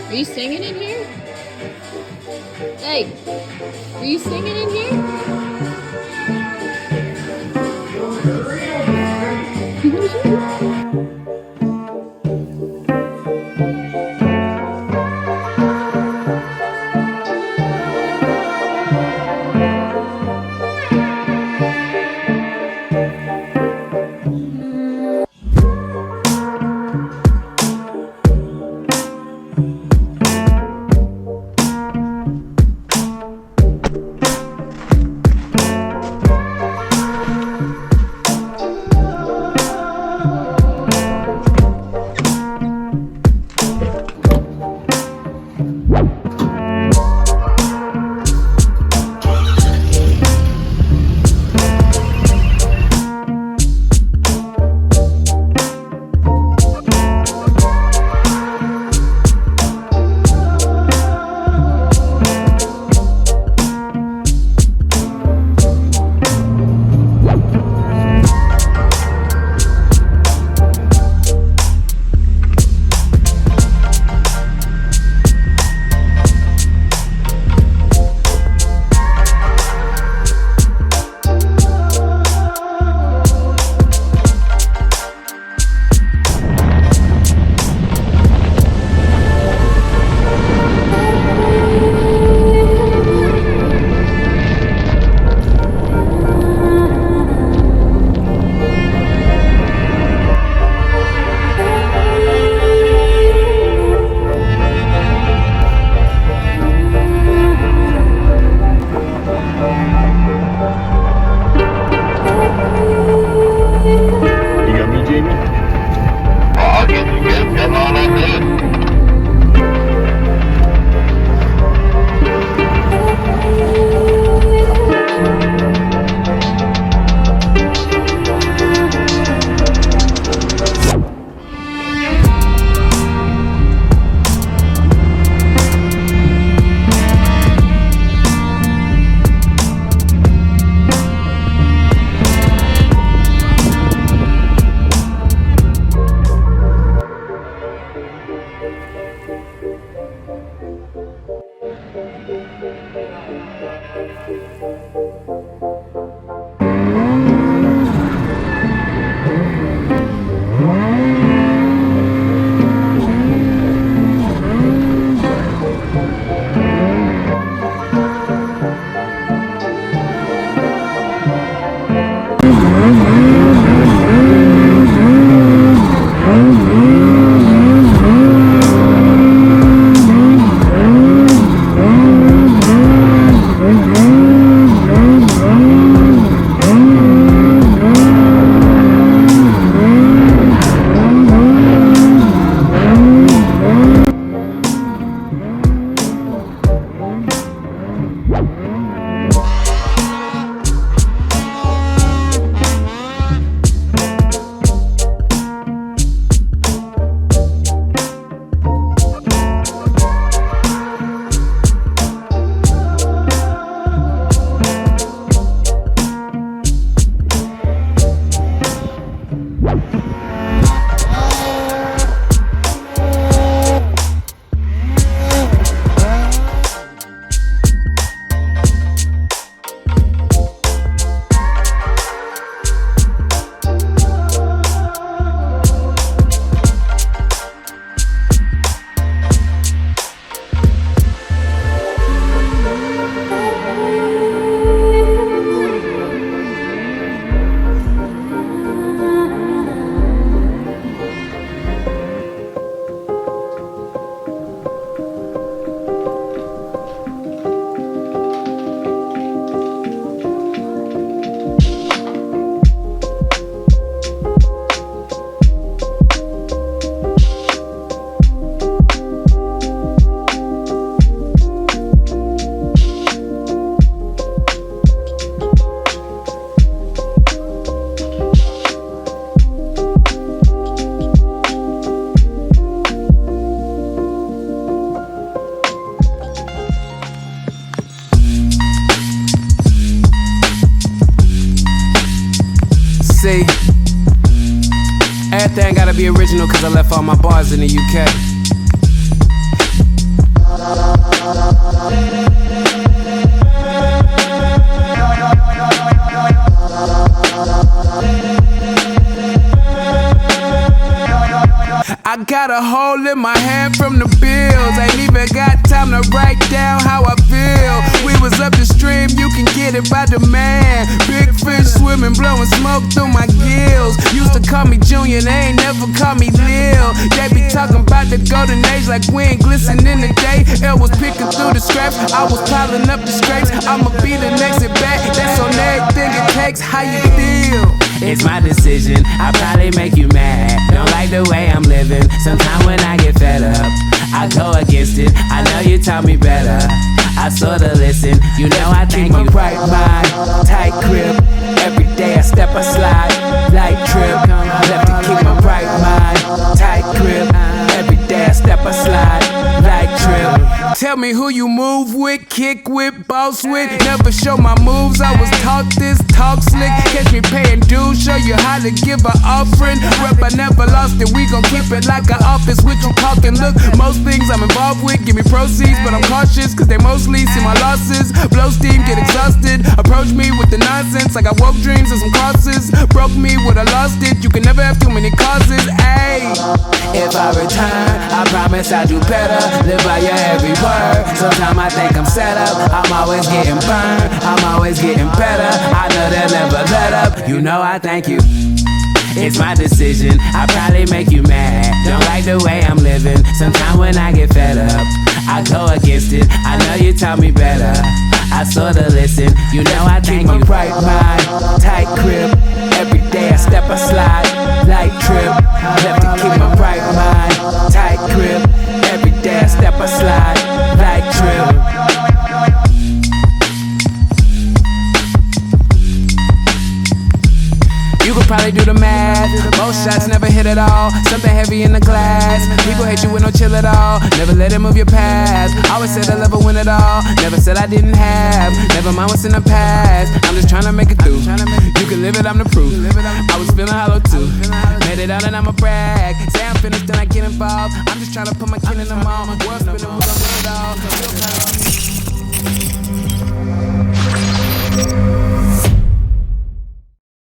Are you singing in here? Hey, are you singing in here? See, everything gotta be original cause I left all my bars in the UK. I got a hole in my hand from the bills. Ain't even got time to write down how I feel. We was up the stream, you can get it by demand. Big fish swimming, blowing smoke through my gills. Used to call me Junior, they ain't never call me Lil. They be talking about the golden age like we ain't glistening in the day. L was picking through the scraps, I was piling up the scrapes. I'ma be the next at bat, that's on everything it takes. How you feel? It's my decision, I probably make you mad. Don't like the way I'm living, sometimes when I get fed up I go against it, I know you taught me better. I sorta listen, you know I think you right mind, tight grip. Every day I step, I slide, light trip. Left to keep my right mind, tight grip. Every day I step, I slide, light trip. Tell me who you move with, kick with, boss with. Never show my moves, I was taught this, talk slick. Catch me paying dues, show you how to give an offering. Rep, I never lost it, we gon' keep it like an office. What you talking? Look, most things I'm involved with give me proceeds, but I'm cautious, cause they mostly see my losses. Blow steam, get exhausted. Approach me with the nonsense, like I woke dreams and some crosses. Broke me with I lost it, you can never have too many causes, ayy. If I return, I promise I'll do better. Live by your every word. Sometimes I think I'm set up, I'm always getting burned, I'm always getting better. I know they'll never let up, you know I thank you. It's my decision, I probably make you mad. Don't like the way I'm living, sometimes when I get fed up I go against it, I know you taught me better. I sorta listen, you know I thank you. Right mind, tight grip. Every day I step, I slide, light trip. Left to keep my right mind, tight grip. Every day I step, I slide, light trip. You could probably do the math. Most shots never hit at all. Something heavy in the glass. People hate you with no chill at all. Never let it move your past. Always said I'll never win it all. Never said I didn't have. Never mind what's in the past. I'm just trying to make it through. You can live it, I'm the proof. I was feeling hollow too. Made it out and I'ma brag. Say I'm finished, then I get involved. I'm just trying to put my kid in the mall. World spinning, we gon' live it all.